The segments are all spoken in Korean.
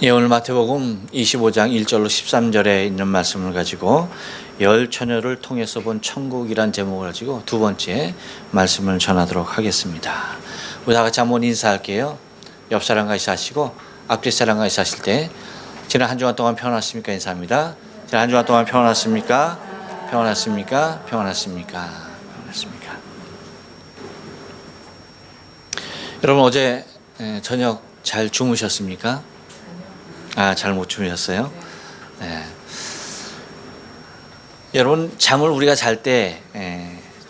예, 오늘 마태복음 25장 1절로 13절에 있는 말씀을 가지고 열 처녀를 통해서 본 천국이란 제목을 가지고 두 번째 말씀을 전하도록 하겠습니다. 우리 다 같이 한번 인사할게요. 옆 사람과 인사하시고 앞뒤 사람과 인사하실 때 지난 한 주간 동안 평안하십니까? 인사합니다. 지난 한 주간 동안 평안하십니까? 평안하십니까? 평안하십니까? 평안하십니까? 여러분 어제 저녁 잘 주무셨습니까? 잘 못 주무셨어요? 네. 여러분 잠을 우리가 잘 때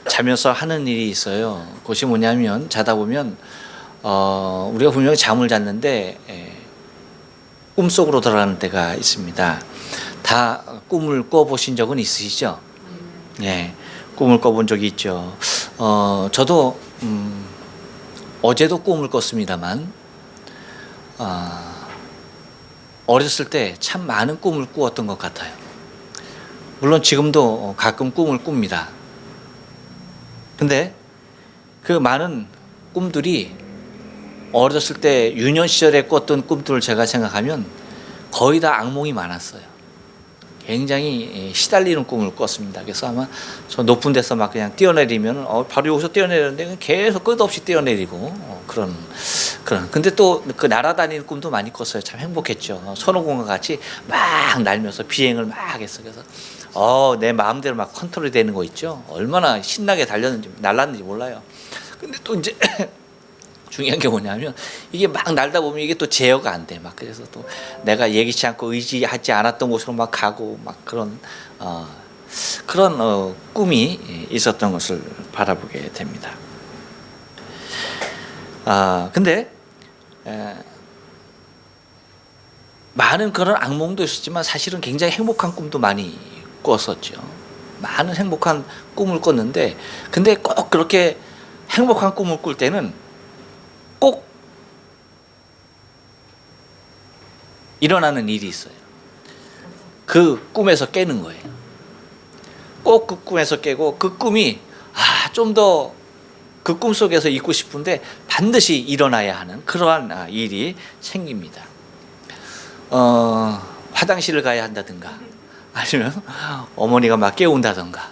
자면서 하는 일이 있어요. 그것이 뭐냐면 자다 보면 우리가 분명히 잠을 잤는데 꿈속으로 들어가는 때가 있습니다. 다 꿈을 꿔보신 적은 있으시죠? 네, 꿈을 꿔본 적이 있죠. 저도 어제도 꿈을 꿨습니다만 어렸을 때 참 많은 꿈을 꾸었던 것 같아요. 물론 지금도 가끔 꿈을 꿉니다. 근데 그 많은 꿈들이 어렸을 때 유년 시절에 꿨던 꿈들을 제가 생각하면 거의 다 악몽이 많았어요. 굉장히 시달리는 꿈을 꿨습니다. 그래서 아마 저 높은 데서 막 그냥 뛰어내리면 바로 여기서 뛰어내리는데 계속 끝없이 뛰어내리고 그런 근데 또 그 날아다니는 꿈도 많이 꿨어요. 참 행복했죠. 손오공과 같이 막 날면서 비행을 막 했어. 그래서 내 마음대로 막 컨트롤이 되는 거 있죠. 얼마나 신나게 달렸는지 날랐는지 몰라요. 근데 또 이제 중요한 게 뭐냐면 이게 막 날다 보면 이게 또 제어가 안 돼. 막 그래서 또 내가 예기치 않고 의지하지 않았던 곳으로 막 가고 막 그런 꿈이 있었던 것을 바라보게 됩니다. 근데 많은 그런 악몽도 있었지만 사실은 굉장히 행복한 꿈도 많이 꿨었죠. 많은 행복한 꿈을 꿨는데 근데 꼭 그렇게 행복한 꿈을 꿀 때는 꼭 일어나는 일이 있어요. 그 꿈에서 깨는 거예요. 꼭 그 꿈에서 깨고 그 꿈이 좀 더 그 꿈 속에서 있고 싶은데 반드시 일어나야 하는 그러한 일이 생깁니다. 화장실을 가야 한다든가 아니면 어머니가 막 깨운다든가.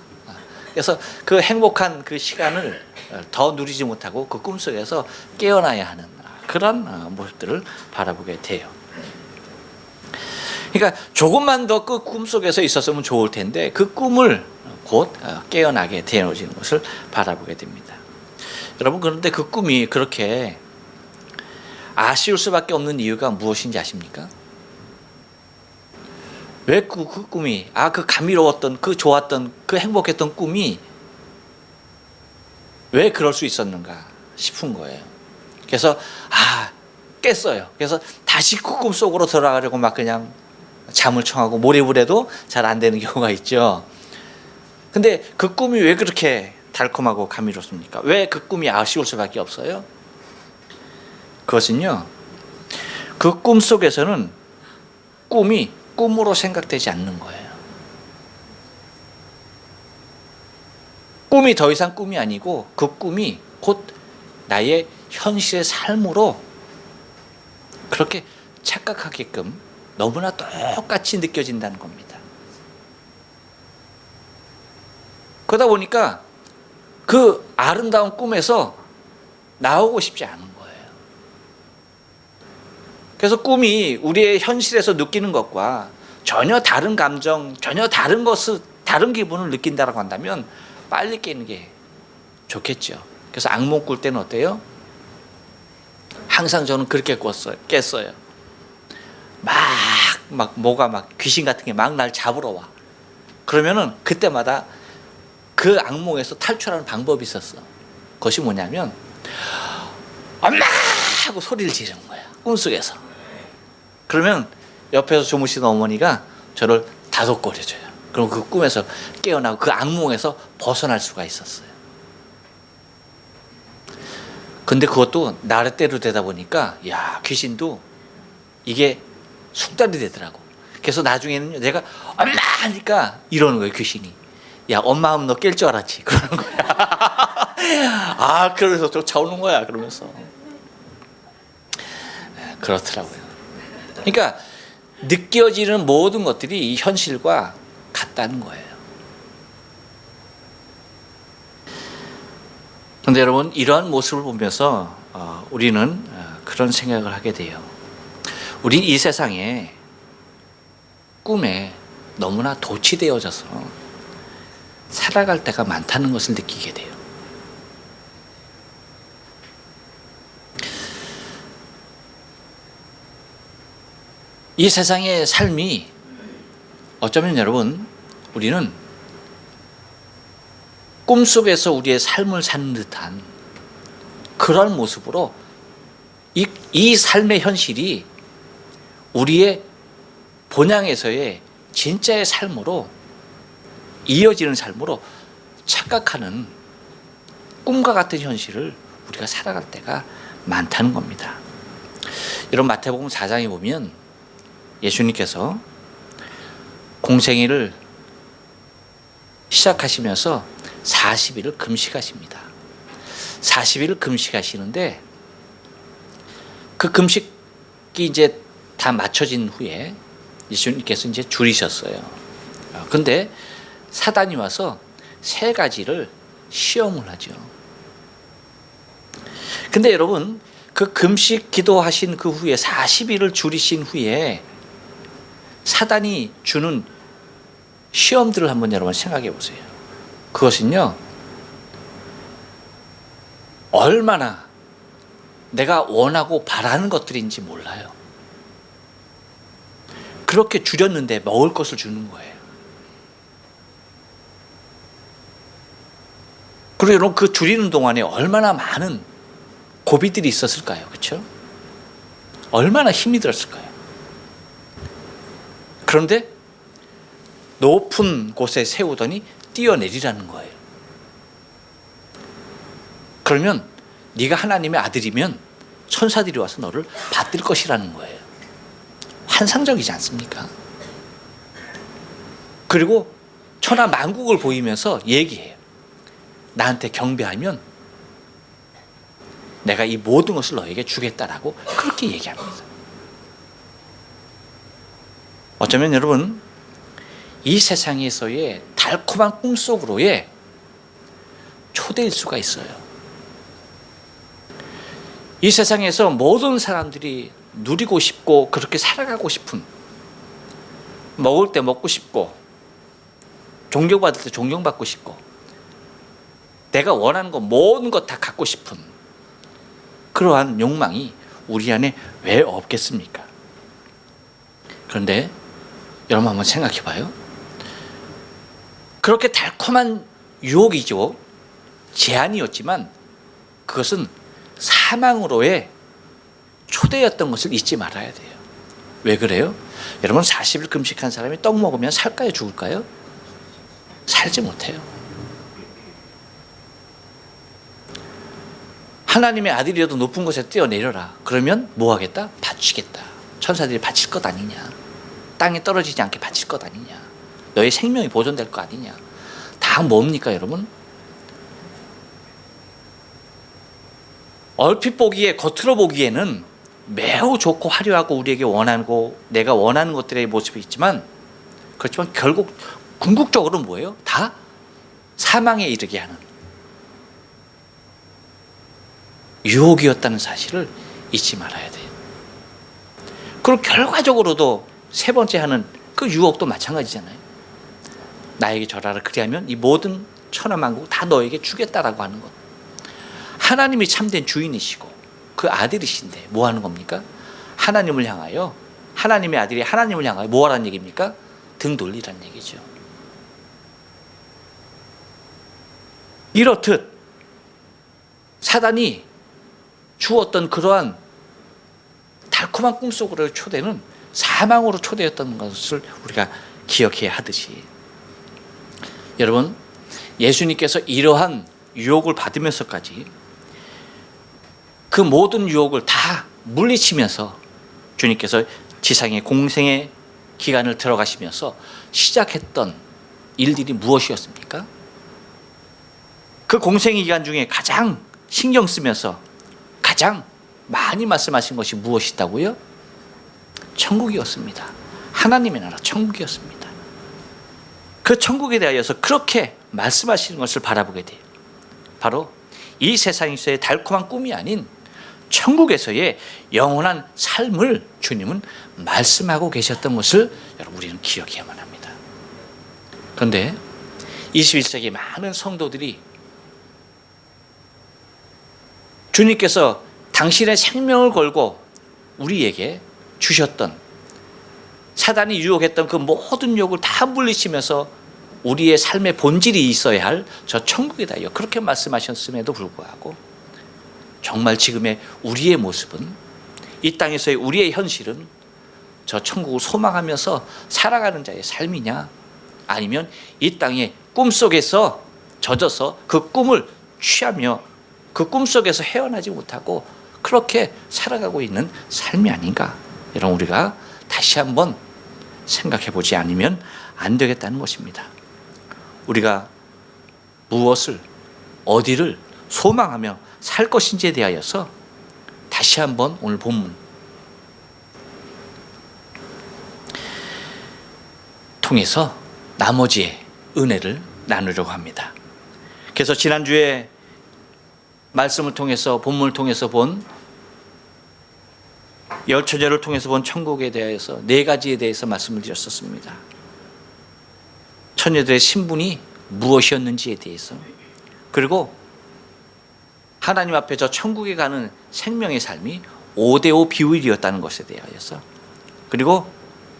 그래서 그 행복한 그 시간을 더 누리지 못하고 그 꿈속에서 깨어나야 하는 그런 모습들을 바라보게 돼요. 그러니까 조금만 더 그 꿈속에서 있었으면 좋을 텐데 그 꿈을 곧 깨어나게 되어지는 것을 바라보게 됩니다. 여러분 그런데 그 꿈이 그렇게 아쉬울 수밖에 없는 이유가 무엇인지 아십니까? 왜 그 꿈이 그 감미로웠던 그 좋았던 그 행복했던 꿈이 왜 그럴 수 있었는가 싶은 거예요. 그래서 깼어요. 그래서 다시 그 꿈 속으로 들어가려고 막 그냥 잠을 청하고 몰입을 해도 잘 안 되는 경우가 있죠. 근데 그 꿈이 왜 그렇게 달콤하고 감미롭습니까? 왜 그 꿈이 아쉬울 수밖에 없어요? 그것은요, 그 꿈 속에서는 꿈이 꿈으로 생각되지 않는 거예요. 꿈이 더 이상 꿈이 아니고 그 꿈이 곧 나의 현실의 삶으로 그렇게 착각하게끔 너무나 똑같이 느껴진다는 겁니다. 그러다 보니까 그 아름다운 꿈에서 나오고 싶지 않은 거예요. 그래서 꿈이 우리의 현실에서 느끼는 것과 전혀 다른 감정, 전혀 다른 기분을 느낀다고 한다면 빨리 깨는 게 좋겠죠. 그래서 악몽 꿀 때는 어때요? 항상 저는 그렇게 깼어요. 뭐가 귀신 같은 게 막 날 잡으러 와. 그러면은 그때마다 그 악몽에서 탈출하는 방법이 있었어. 그것이 뭐냐면 엄마! 하고 소리를 지르는 거야. 꿈속에서. 그러면 옆에서 주무시는 어머니가 저를 다독거려줘요. 그럼 그 꿈에서 깨어나고 그 악몽에서 벗어날 수가 있었어요. 근데 그것도 나름대로 되다 보니까 귀신도 이게 숙달이 되더라고. 그래서 나중에는 내가 엄마! 하니까 이러는 거예요. 귀신이. 엄마 하면 너 깰 줄 알았지. 그러는 거야. 그래서 쫓아오는 거야. 그러면서. 그렇더라고요. 그러니까 느껴지는 모든 것들이 이 현실과 같다는 거예요. 그런데 여러분, 이러한 모습을 보면서 우리는 그런 생각을 하게 돼요. 우리 이 세상에 꿈에 너무나 도취되어져서 살아갈 때가 많다는 것을 느끼게 돼요. 이 세상의 삶이 어쩌면 여러분, 우리는 꿈속에서 우리의 삶을 사는 듯한 그런 모습으로 이 삶의 현실이 우리의 본향에서의 진짜의 삶으로 이어지는 삶으로 착각하는 꿈과 같은 현실을 우리가 살아갈 때가 많다는 겁니다. 여러분, 마태복음 4장에 보면 예수님께서 공생애를 시작하시면서 40일을 금식하십니다. 40일을 금식하시는데 그 금식이 이제 다 맞춰진 후에 예수님께서 이제 줄이셨어요. 근데 사단이 와서 3가지를 시험을 하죠. 근데 여러분, 그 금식 기도하신 그 후에 40일을 줄이신 후에 사단이 주는 시험들을 한번 여러분 생각해 보세요. 그것은요, 얼마나 내가 원하고 바라는 것들인지 몰라요. 그렇게 줄였는데 먹을 것을 주는 거예요. 그리고 여러분, 그 줄이는 동안에 얼마나 많은 고비들이 있었을까요? 그렇죠? 얼마나 힘이 들었을까요? 그런데 높은 곳에 세우더니 뛰어내리라는 거예요. 그러면 네가 하나님의 아들이면 천사들이 와서 너를 받들 것이라는 거예요. 환상적이지 않습니까? 그리고 천하 만국을 보이면서 얘기해요. 나한테 경배하면 내가 이 모든 것을 너에게 주겠다라고 그렇게 얘기합니다. 어쩌면 여러분, 이 세상에서의 달콤한 꿈속으로의 초대일 수가 있어요. 이 세상에서 모든 사람들이 누리고 싶고 그렇게 살아가고 싶은, 먹을 때 먹고 싶고 존경받을 때 존경받고 싶고 내가 원하는 거 모든 것 다 갖고 싶은 그러한 욕망이 우리 안에 왜 없겠습니까? 그런데 여러분 한번 생각해 봐요. 그렇게 달콤한 유혹이죠. 제안이었지만 그것은 사망으로의 초대였던 것을 잊지 말아야 돼요. 왜 그래요? 여러분, 40일 금식한 사람이 떡 먹으면 살까요? 죽을까요? 살지 못해요. 하나님의 아들이어도 높은 곳에 뛰어내려라. 그러면 뭐 하겠다? 바치겠다. 천사들이 바칠 것 아니냐. 땅에 떨어지지 않게 바칠 것 아니냐. 너의 생명이 보존될 거 아니냐. 다 뭡니까 여러분? 얼핏 보기에, 겉으로 보기에는 매우 좋고 화려하고 우리에게 원하고 내가 원하는 것들의 모습이 있지만, 그렇지만 결국 궁극적으로는 뭐예요? 다 사망에 이르게 하는 유혹이었다는 사실을 잊지 말아야 돼요. 그리고 결과적으로도 세 번째 하는 그 유혹도 마찬가지잖아요. 나에게 절하라. 그리하면 이 모든 천하만국 다 너에게 주겠다라고 하는 것. 하나님이 참된 주인이시고 그 아들이신데 뭐 하는 겁니까? 하나님을 향하여, 하나님의 아들이 하나님을 향하여 뭐 하라는 얘기입니까? 등 돌리라는 얘기죠. 이렇듯 사단이 주었던 그러한 달콤한 꿈속으로의 초대는 사망으로 초대였던 것을 우리가 기억해야 하듯이, 여러분, 예수님께서 이러한 유혹을 받으면서까지 그 모든 유혹을 다 물리치면서 주님께서 지상의 공생의 기간을 들어가시면서 시작했던 일들이 무엇이었습니까? 그 공생의 기간 중에 가장 신경 쓰면서 가장 많이 말씀하신 것이 무엇이다고요? 천국이었습니다. 하나님의 나라 천국이었습니다. 그 천국에 대하여서 그렇게 말씀하시는 것을 바라보게 돼요. 바로 이 세상에서의 달콤한 꿈이 아닌 천국에서의 영원한 삶을 주님은 말씀하고 계셨던 것을 여러분 우리는 기억해야만 합니다. 그런데 21세기 많은 성도들이 주님께서 당신의 생명을 걸고 우리에게 주셨던, 사단이 유혹했던 그 모든 유혹을 다 물리치면서 우리의 삶의 본질이 있어야 할 저 천국이다, 그렇게 말씀하셨음에도 불구하고 정말 지금의 우리의 모습은, 이 땅에서의 우리의 현실은 저 천국을 소망하면서 살아가는 자의 삶이냐, 아니면 이 땅의 꿈속에서 젖어서 그 꿈을 취하며 그 꿈속에서 헤어나지 못하고 그렇게 살아가고 있는 삶이 아닌가, 여러분 우리가 다시 한번 생각해 보지 않으면 안 되겠다는 것입니다. 우리가 무엇을, 어디를 소망하며 살 것인지에 대하여서 다시 한번 오늘 본문 통해서 나머지의 은혜를 나누려고 합니다. 그래서 지난주에 말씀을 통해서, 본문을 통해서 본 열처녀를 통해서 본 천국에 대해서 네 가지에 대해서 말씀을 드렸었습니다. 처녀들의 신분이 무엇이었는지에 대해서, 그리고 하나님 앞에 저 천국에 가는 생명의 삶이 5대5 비율이었다는 것에 대하여서, 그리고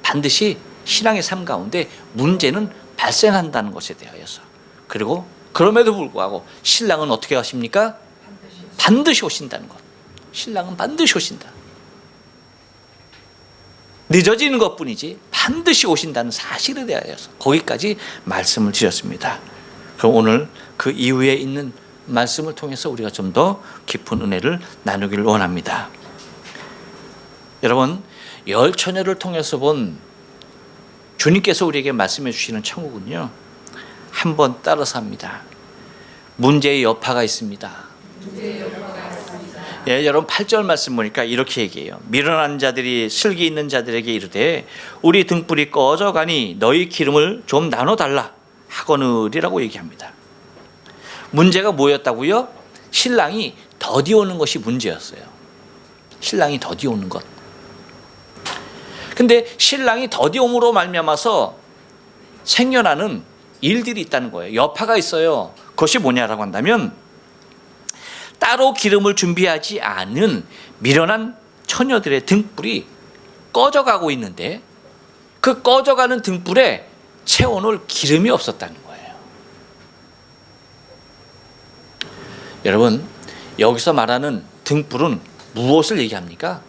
반드시 신앙의 삶 가운데 문제는 발생한다는 것에 대하여서, 그리고 그럼에도 불구하고 신랑은 어떻게 하십니까? 반드시 오신다는 것. 신랑은 반드시 오신다. 늦어지는 것뿐이지 반드시 오신다는 사실에 대하여서 거기까지 말씀을 드렸습니다. 그럼 오늘 그 이후에 있는 말씀을 통해서 우리가 좀 더 깊은 은혜를 나누기를 원합니다. 여러분, 열 처녀를 통해서 본 주님께서 우리에게 말씀해 주시는 천국은요, 한번 따라서 합니다. 문제의 여파가 있습니다. 예, 여러분 8절 말씀 보니까 이렇게 얘기해요. 미련한 자들이 슬기 있는 자들에게 이르되 우리 등불이 꺼져가니 너희 기름을 좀 나눠달라 하거느리라고 얘기합니다. 문제가 뭐였다고요? 신랑이 더디 오는 것이 문제였어요. 신랑이 더디 오는 것. 근데 신랑이 더디 옴으로 말미암아서 생겨나는 일들이 있다는 거예요. 여파가 있어요. 그것이 뭐냐라고 한다면, 따로 기름을 준비하지 않은 미련한 처녀들의 등불이 꺼져가고 있는데 그 꺼져가는 등불에 채워놓을 기름이 없었다는 거예요. 여러분, 여기서 말하는 등불은 무엇을 얘기합니까?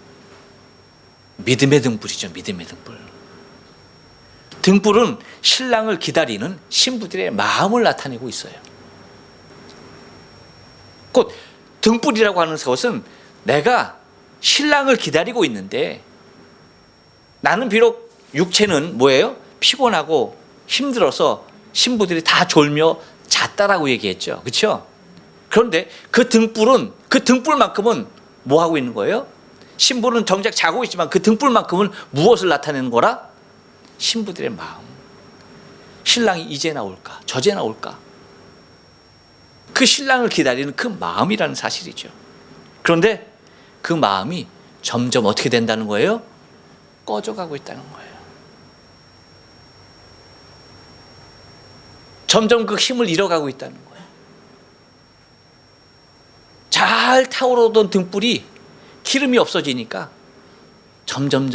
믿음의 등불이죠. 믿음의 등불. 등불은 신랑을 기다리는 신부들의 마음을 나타내고 있어요. 곧 등불이라고 하는 것은 내가 신랑을 기다리고 있는데, 나는 비록 육체는 뭐예요? 피곤하고 힘들어서 신부들이 다 졸며 잤다라고 얘기했죠. 그렇죠? 그런데 그 등불은, 그 등불만큼은 뭐 하고 있는 거예요? 신부는 정작 자고 있지만 그 등불만큼은 무엇을 나타내는 거라? 신부들의 마음. 신랑이 이제 나올까? 저제 나올까? 그 신랑을 기다리는 그 마음이라는 사실이죠. 그런데 그 마음이 점점 어떻게 된다는 거예요? 꺼져가고 있다는 거예요. 점점 그 힘을 잃어가고 있다는 거예요. 잘 타오르던 등불이 기름이 없어지니까 점점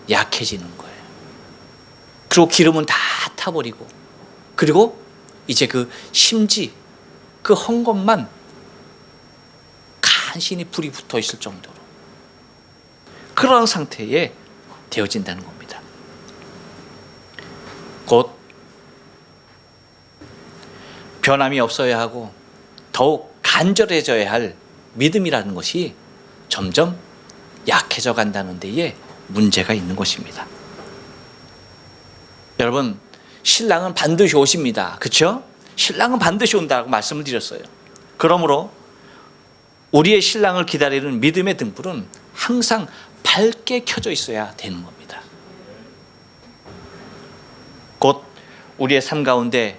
약해지는 거예요. 그리고 기름은 다 타버리고, 그리고 이제 그 심지, 그 헝겊만 간신히 불이 붙어 있을 정도로 그런 상태에 되어진다는 겁니다. 곧 변함이 없어야 하고 더욱 간절해져야 할 믿음이라는 것이 점점 약해져 간다는 데에 문제가 있는 것입니다. 여러분, 신랑은 반드시 오십니다. 그렇죠? 신랑은 반드시 온다고 말씀을 드렸어요. 그러므로 우리의 신랑을 기다리는 믿음의 등불은 항상 밝게 켜져 있어야 되는 겁니다. 곧 우리의 삶 가운데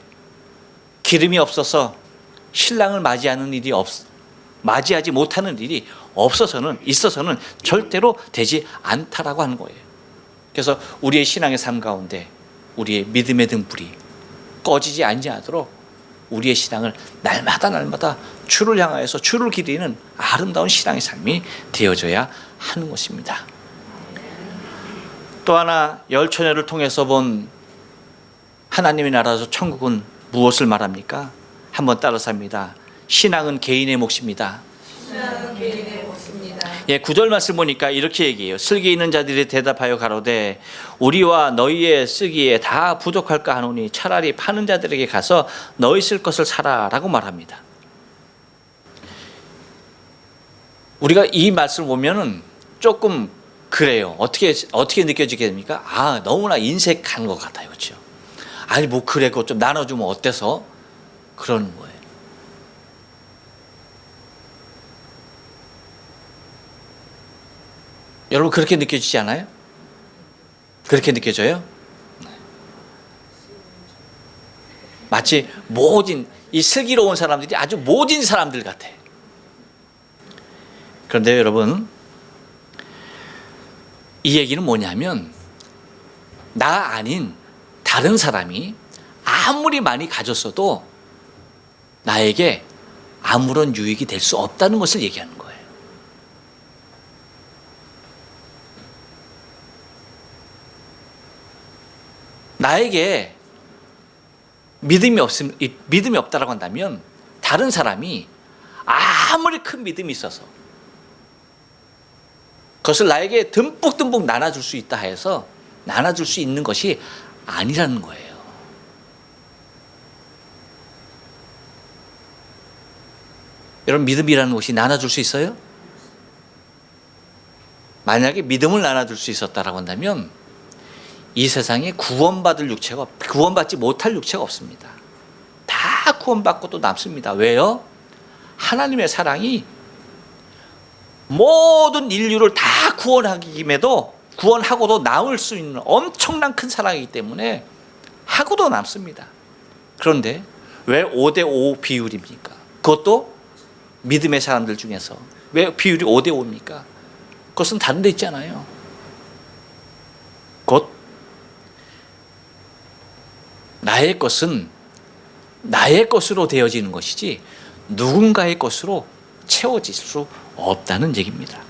기름이 없어서 신랑을 맞이하지 못하는 일이 있어서는 절대로 되지 않다라고 하는 거예요. 그래서 우리의 신앙의 삶 가운데 우리의 믿음의 등불이 꺼지지 아니하도록 우리의 신앙을 날마다 주를 향하여서 주를 기리는 아름다운 신앙의 삶이 되어져야 하는 것입니다. 또 하나 열처녀를 통해서 본 하나님의 나라에서 천국은 무엇을 말합니까? 한번 따라서 합니다. 신앙은 개인의 몫입니다. 신앙은 개인의 몫입니다. 9절 말씀 보니까 이렇게 얘기해요. 슬기 있는 자들이 대답하여 가로되 우리와 너희의 쓰기에 다 부족할까 하노니 차라리 파는 자들에게 가서 너희 쓸 것을 사라 라고 말합니다. 우리가 이 말씀을 보면은 조금 그래요. 어떻게 느껴지게 됩니까? 너무나 인색한 것 같아요. 그렇죠? 아니 뭐 그래 그거 좀 나눠주면 어때서? 그러는 거예요. 여러분 그렇게 느껴지지 않아요? 그렇게 느껴져요? 마치 모진 이 슬기로운 사람들이 아주 모진 사람들 같아. 그런데 여러분 이 얘기는 뭐냐면 나 아닌 다른 사람이 아무리 많이 가졌어도 나에게 아무런 유익이 될 수 없다는 것을 얘기하는 거예요. 나에게 믿음이 없다라고 한다면 다른 사람이 아무리 큰 믿음이 있어서 그것을 나에게 듬뿍 나눠줄 수 있다 해서 나눠줄 수 있는 것이 아니라는 거예요. 여러분 믿음이라는 것이 나눠줄 수 있어요? 만약에 믿음을 나눠줄 수 있었다라고 한다면 이 세상에 구원받지 못할 육체가 없습니다. 다 구원받고도 남습니다. 왜요? 하나님의 사랑이 모든 인류를 다 구원하고도 남을 수 있는 엄청난 큰 사랑이기 때문에 하고도 남습니다. 그런데 왜 5대5 비율입니까? 그것도 믿음의 사람들 중에서 왜 비율이 5대5입니까? 그것은 다른 데 있잖아요. 곧 나의 것은 나의 것으로 되어지는 것이지 누군가의 것으로 채워질 수 없다는 얘기입니다.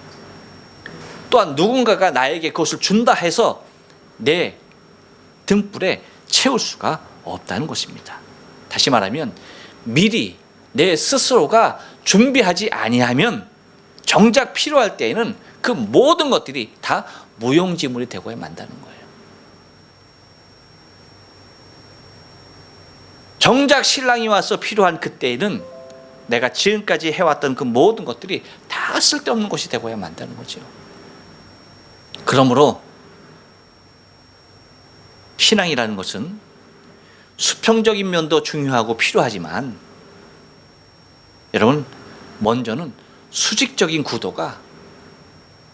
또한 누군가가 나에게 그것을 준다 해서 내 등불에 채울 수가 없다는 것입니다. 다시 말하면 미리 내 스스로가 준비하지 아니하면 정작 필요할 때에는 그 모든 것들이 다 무용지물이 되고야 만다는 거예요. 정작 신랑이 와서 필요한 그때에는 내가 지금까지 해왔던 그 모든 것들이 다 쓸데없는 것이 되고야 만다는 거죠. 그러므로 신앙이라는 것은 수평적인 면도 중요하고 필요하지만 여러분 먼저는 수직적인 구도가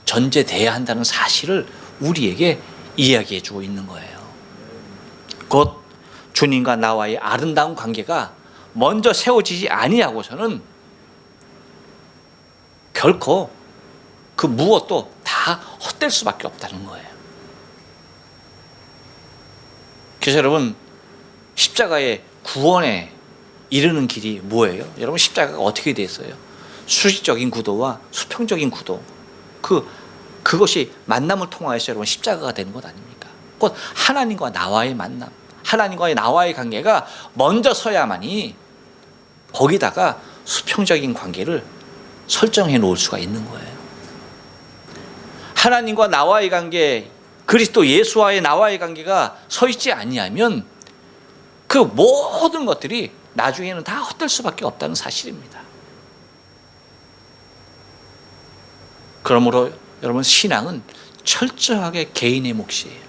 전제돼야 한다는 사실을 우리에게 이야기해 주고 있는 거예요. 곧 주님과 나와의 아름다운 관계가 먼저 세워지지 아니하고서는 결코 그 무엇도 다 헛될 수밖에 없다는 거예요. 그래서 여러분 십자가의 구원에 이르는 길이 뭐예요? 여러분 십자가가 어떻게 되어 있어요? 수직적인 구도와 수평적인 구도 그것이 만남을 통하여서 여러분 십자가가 되는 것 아닙니까? 곧 하나님과 나와의 만남, 하나님과의 나와의 관계가 먼저 서야만이 거기다가 수평적인 관계를 설정해 놓을 수가 있는 거예요. 하나님과 나와의 관계, 그리스도 예수와의 나와의 관계가 서 있지 아니하면 그 모든 것들이 나중에는 다 헛될 수밖에 없다는 사실입니다. 그러므로 여러분 신앙은 철저하게 개인의 몫이에요.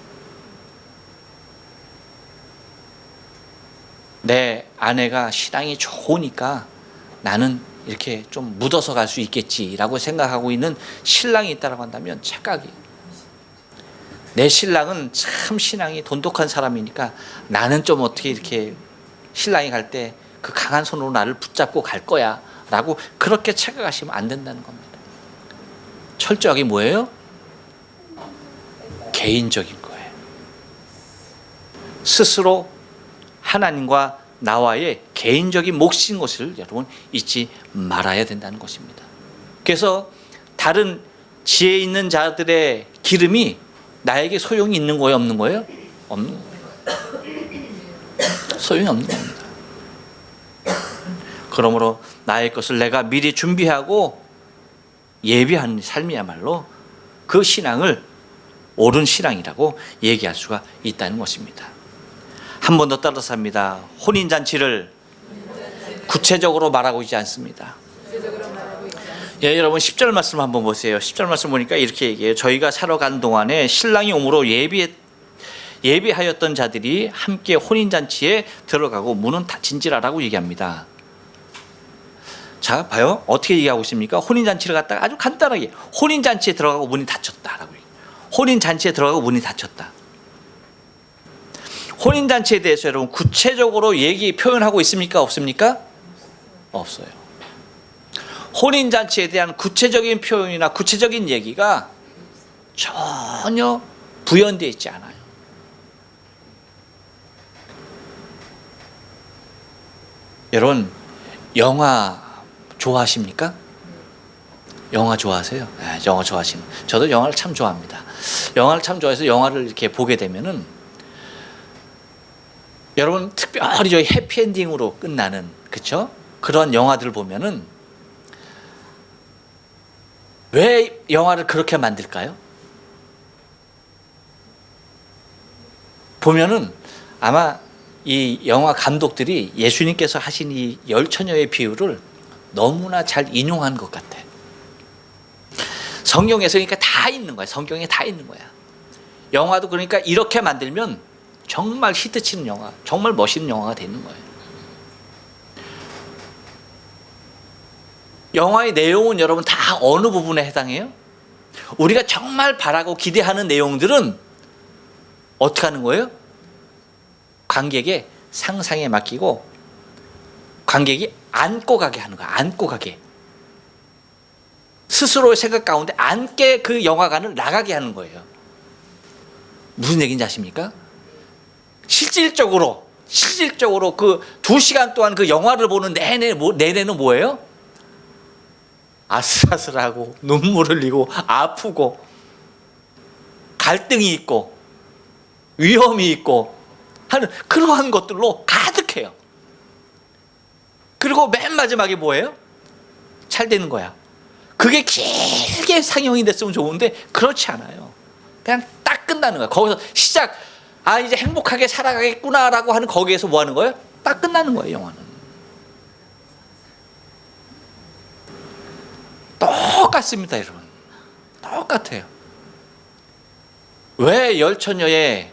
내 아내가 신앙이 좋으니까 나는 이렇게 좀 묻어서 갈 수 있겠지라고 생각하고 있는 신랑이 있다고 한다면 착각이에요. 내 신랑은 참 신앙이 돈독한 사람이니까 나는 좀 어떻게 이렇게 신랑이 갈 때 그 강한 손으로 나를 붙잡고 갈 거야 라고 그렇게 착각하시면 안 된다는 겁니다. 철저하게 뭐예요? 개인적인 거예요. 스스로 하나님과 나와의 개인적인 몫인 것을 여러분 잊지 말아야 된다는 것입니다. 그래서 다른 지혜 있는 자들의 기름이 나에게 소용이 있는 거예요, 없는 거예요? 없는 거예요. 소용이 없는 겁니다. 그러므로 나의 것을 내가 미리 준비하고 예비하는 삶이야말로 그 신앙을 옳은 신앙이라고 얘기할 수가 있다는 것입니다. 한 번 더 따라서 합니다. 혼인잔치를 구체적으로 말하고 있지 않습니다. 예, 여러분 10절 말씀 한번 보세요. 10절 말씀 보니까 이렇게 얘기해요. 저희가 사러 간 동안에 신랑이 오므로 예비하였던 자들이 함께 혼인잔치에 들어가고 문은 닫힌지라라고 얘기합니다. 자, 봐요. 어떻게 얘기하고 있습니까? 혼인잔치를 갖다가 아주 간단하게 혼인잔치에 들어가고 문이 닫혔다라고 얘기해요. 혼인잔치에 들어가고 문이 닫혔다. 혼인잔치에 대해서 여러분 구체적으로 표현하고 있습니까? 없습니까? 없어요. 혼인잔치에 대한 구체적인 표현이나 구체적인 얘기가 전혀 부연되어 있지 않아요. 여러분 영화 좋아하십니까? 영화 좋아하세요? 네, 영화 좋아하시는. 저도 영화를 참 좋아합니다. 영화를 참 좋아해서 영화를 이렇게 보게 되면은 여러분 특별히 저희 해피엔딩으로 끝나는 그렇죠? 그런 영화들을 보면은 왜 영화를 그렇게 만들까요? 보면은 아마 이 영화 감독들이 예수님께서 하신 이 열처녀의 비유를 너무나 잘 인용한 것 같아. 성경에서 그러니까 다 있는 거야. 성경에 다 있는 거야. 영화도 그러니까 이렇게 만들면 정말 히트치는 영화, 정말 멋있는 영화가 되는 거예요. 영화의 내용은 여러분 다 어느 부분에 해당해요? 우리가 정말 바라고 기대하는 내용들은 어떻게 하는 거예요? 관객의 상상에 맡기고 관객이 안고 가게 하는 거야. 안고 가게. 스스로의 생각 가운데 안게 그 영화관을 나가게 하는 거예요. 무슨 얘기인지 아십니까? 실질적으로 그 2시간 동안 그 영화를 보는 내내는 뭐예요? 아슬아슬하고 눈물 흘리고 아프고 갈등이 있고 위험이 있고 하는 그러한 것들로 가득해요. 그리고 맨 마지막에 뭐예요? 잘 되는 거야. 그게 길게 상영이 됐으면 좋은데 그렇지 않아요. 그냥 딱 끝나는 거야. 거기서 시작, 이제 행복하게 살아가겠구나라고 하는 거기에서 뭐 하는 거예요? 딱 끝나는 거예요, 영화는. 똑같습니다, 여러분. 똑같아요. 왜 열처녀의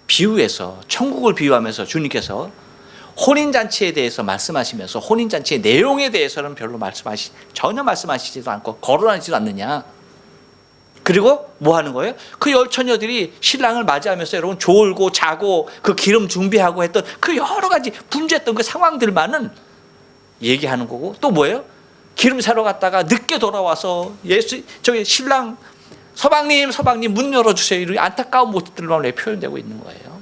비유에서 천국을 비유하면서 주님께서 혼인잔치에 대해서 말씀하시면서 혼인잔치의 내용에 대해서는 전혀 말씀하시지도 않고 거론하지도 않느냐. 그리고 뭐 하는 거예요? 그 열처녀들이 신랑을 맞이하면서 여러분 졸고 자고 그 기름 준비하고 했던 그 여러 가지 분주했던 그 상황들만은 얘기하는 거고, 또 뭐예요? 기름 사러 갔다가 늦게 돌아와서 저기 신랑 서방님 문 열어주세요. 이런 안타까운 모습들만 표현되고 있는 거예요.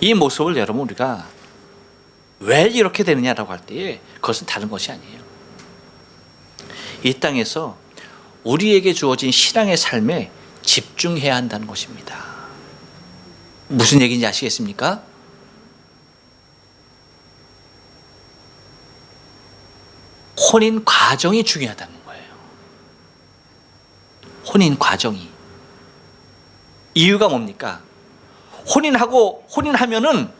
이 모습을 여러분 우리가 왜 이렇게 되느냐라고 할 때에 그것은 다른 것이 아니에요. 이 땅에서 우리에게 주어진 신앙의 삶에 집중해야 한다는 것입니다. 무슨 얘기인지 아시겠습니까? 혼인 과정이 중요하다는 거예요. 혼인 과정이. 이유가 뭡니까? 혼인하면은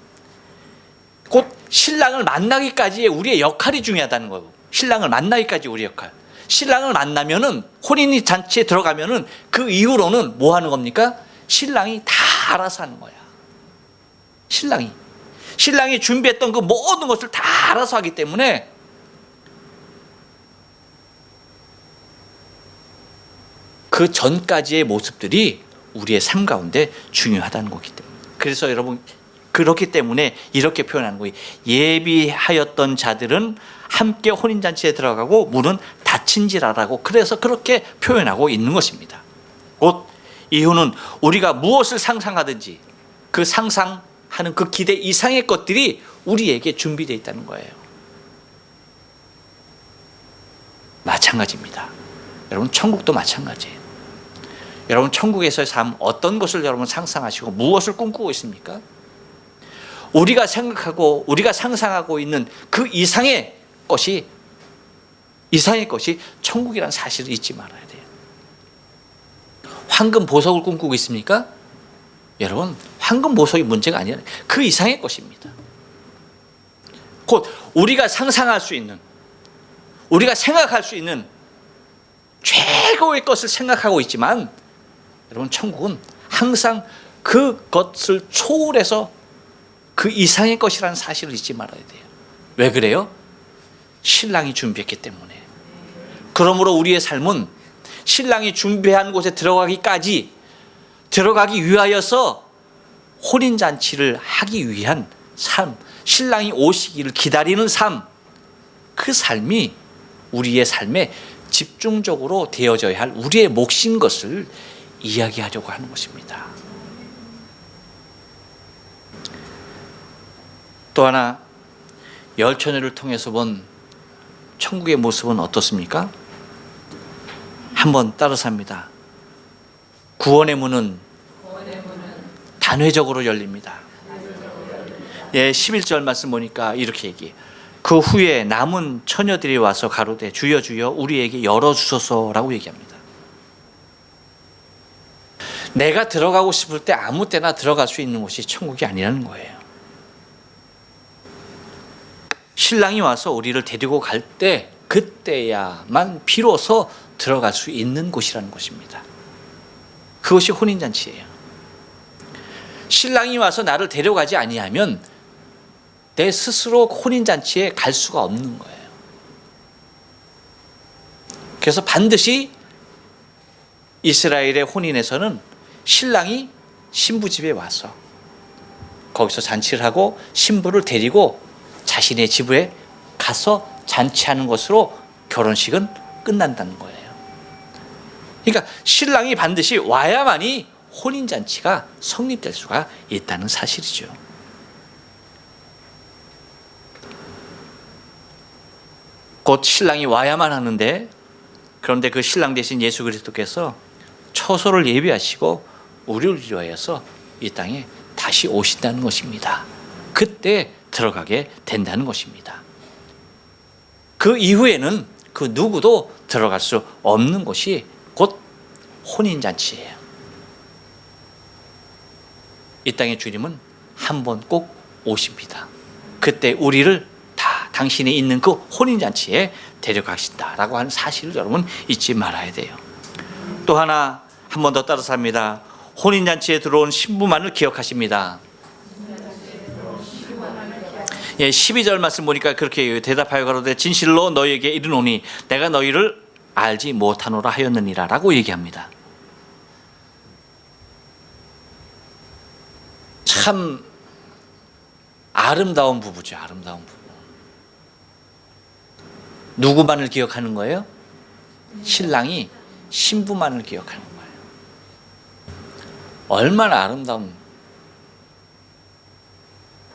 곧 신랑을 만나기까지의 우리의 역할이 중요하다는 거고, 신랑을 만나기까지 우리 역할. 신랑을 만나면은 혼인 잔치에 들어가면은 그 이후로는 뭐 하는 겁니까? 신랑이 다 알아서 하는 거야. 신랑이 준비했던 그 모든 것을 다 알아서 하기 때문에 그 전까지의 모습들이 우리의 삶 가운데 중요하다는 거기 때문에. 그래서 여러분, 그렇기 때문에 이렇게 표현하는 거예요. 예비하였던 자들은 함께 혼인잔치에 들어가고 문은 닫힌지라라고, 그래서 그렇게 표현하고 있는 것입니다. 곧 이유는 우리가 무엇을 상상하든지 그 상상하는 그 기대 이상의 것들이 우리에게 준비되어 있다는 거예요. 마찬가지입니다. 여러분, 천국도 마찬가지예요. 여러분, 천국에서의 삶, 어떤 것을 여러분 상상하시고 무엇을 꿈꾸고 있습니까? 우리가 생각하고 우리가 상상하고 있는 그 이상의 것이 천국이라는 사실을 잊지 말아야 돼요. 황금 보석을 꿈꾸고 있습니까? 여러분, 황금 보석이 문제가 아니라 그 이상의 것입니다. 곧 우리가 상상할 수 있는, 우리가 생각할 수 있는 최고의 것을 생각하고 있지만, 여러분, 천국은 항상 그것을 초월해서 그 이상의 것이라는 사실을 잊지 말아야 돼요. 왜 그래요? 신랑이 준비했기 때문에. 그러므로 우리의 삶은 신랑이 준비한 곳에 들어가기 위하여서 혼인잔치를 하기 위한 삶, 신랑이 오시기를 기다리는 삶, 그 삶이 우리의 삶에 집중적으로 되어져야 할 우리의 몫인 것을 이야기하려고 하는 것입니다. 또 하나, 열처녀를 통해서 본 천국의 모습은 어떻습니까? 한번 따라서 합니다. 구원의 문은 단회적으로 열립니다. 11절 말씀 보니까 이렇게 얘기해요. 그 후에 남은 처녀들이 와서 가로되 주여 주여 우리에게 열어주소서라고 얘기합니다. 내가 들어가고 싶을 때 아무 때나 들어갈 수 있는 곳이 천국이 아니라는 거예요. 신랑이 와서 우리를 데리고 갈 때, 그때야만 비로소 들어갈 수 있는 곳이라는 것입니다. 그것이 혼인잔치예요. 신랑이 와서 나를 데려가지 아니하면 내 스스로 혼인잔치에 갈 수가 없는 거예요. 그래서 반드시 이스라엘의 혼인에서는 신랑이 신부 집에 와서 거기서 잔치를 하고 신부를 데리고 자신의 집에 가서 잔치하는 것으로 결혼식은 끝난다는 거예요. 그러니까 신랑이 반드시 와야만이 혼인잔치가 성립될 수가 있다는 사실이죠. 곧 신랑이 와야만 하는데, 그런데 그 신랑 대신 예수 그리스도께서 처소를 예비하시고 우리를 위하여서 이 땅에 다시 오신다는 것입니다. 그때 들어가게 된다는 것입니다. 그 이후에는 그 누구도 들어갈 수 없는 것이 곧 혼인잔치예요. 이 땅의 주님은 한 번 꼭 오십니다. 그때 우리를 다 당신이 있는 그 혼인잔치에 데려가신다라고 하는 사실을 여러분 잊지 말아야 돼요. 또 하나, 한 번 더 따라서 합니다. 혼인잔치에 들어온 신부만을 기억하십니다. 12절 말씀 보니까 그렇게 대답하여 가로되 진실로 너희에게 이르노니 내가 너희를 알지 못하노라 하였느니라 라고 얘기합니다. 참 아름다운 부부죠. 아름다운 부부. 누구만을 기억하는 거예요? 신랑이 신부만을 기억하는 거예요. 얼마나 아름다운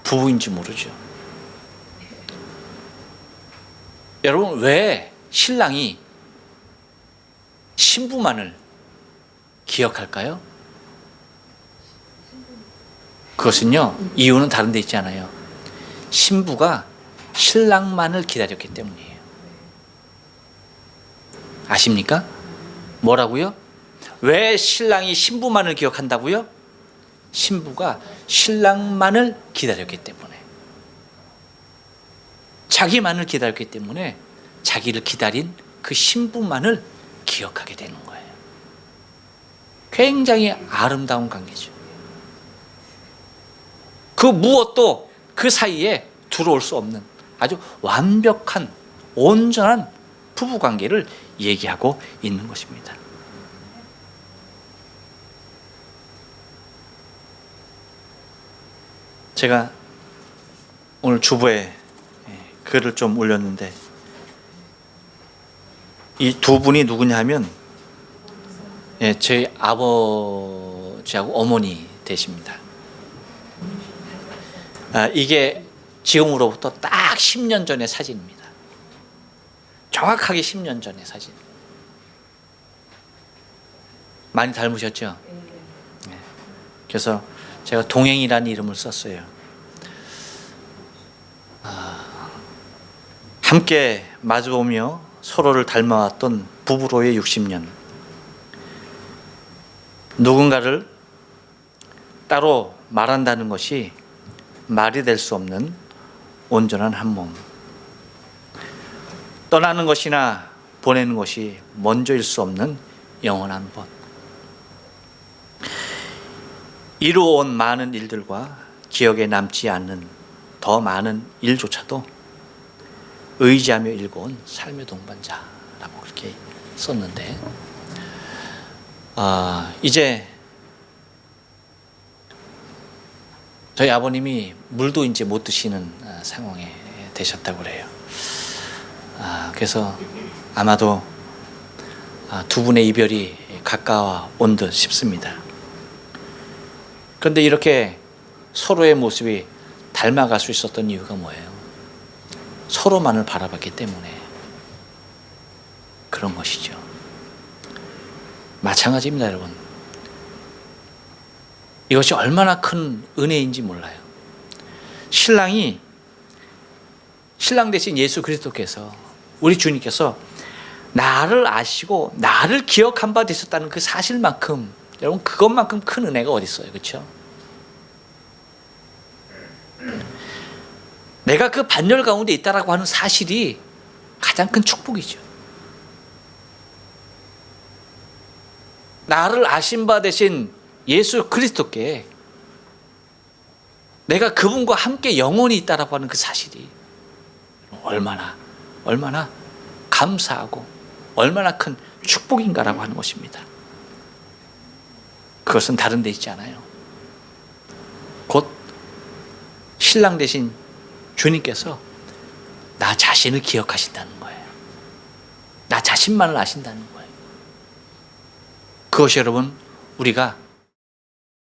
부부인지 모르죠. 여러분, 왜 신랑이 신부만을 기억할까요? 그것은요, 이유는 다른 데 있지 않아요. 신부가 신랑만을 기다렸기 때문이에요. 아십니까? 뭐라고요? 왜 신랑이 신부만을 기억한다고요? 신부가 신랑만을 기다렸기 때문에, 자기만을 기다렸기 때문에 자기를 기다린 그 신부만을 기억하게 되는 거예요. 굉장히 아름다운 관계죠. 그 무엇도 그 사이에 들어올 수 없는 아주 완벽한 온전한 부부관계를 얘기하고 있는 것입니다. 제가 오늘 주보에 글을 좀 올렸는데 이 두 분이 누구냐 하면 저희 아버지하고 어머니 되십니다. 이게 지금으로부터 딱 10년 전의 사진입니다. 정확하게 10년 전의 사진. 많이 닮으셨죠? 네. 그래서 제가 동행이라는 이름을 썼어요. 함께 마주보며 서로를 닮아왔던 부부로의 60년. 누군가를 따로 말한다는 것이 말이 될 수 없는 온전한 한 몸. 떠나는 것이나 보내는 것이 먼저일 수 없는 영원한 법. 이루어온 많은 일들과 기억에 남지 않는 더 많은 일조차도 의지하며 읽어온 삶의 동반자라고 그렇게 썼는데, 이제 저희 아버님이 물도 이제 못 드시는 상황에 되셨다고 그래요. 그래서 아마도 두 분의 이별이 가까워온 듯 싶습니다. 그런데 이렇게 서로의 모습이 닮아갈 수 있었던 이유가 뭐예요? 서로만을 바라봤기 때문에 그런 것이죠. 마찬가지입니다, 여러분. 이것이 얼마나 큰 은혜인지 몰라요. 신랑 대신 예수 그리스도께서, 우리 주님께서 나를 아시고 나를 기억한 바 되셨다는 그 사실만큼, 여러분, 그것만큼 큰 은혜가 어디 있어요? 그렇죠? 내가 그 반열 가운데 있다라고 하는 사실이 가장 큰 축복이죠. 나를 아신 바 되신 예수 그리스도께 내가 그분과 함께 영원히 있다라고 하는 그 사실이 얼마나 감사하고 얼마나 큰 축복인가라고 하는 것입니다. 그것은 다른 데 있지 않아요. 곧 신랑 대신 주님께서 나 자신을 기억하신다는 거예요. 나 자신만을 아신다는 거예요. 그것이 여러분, 우리가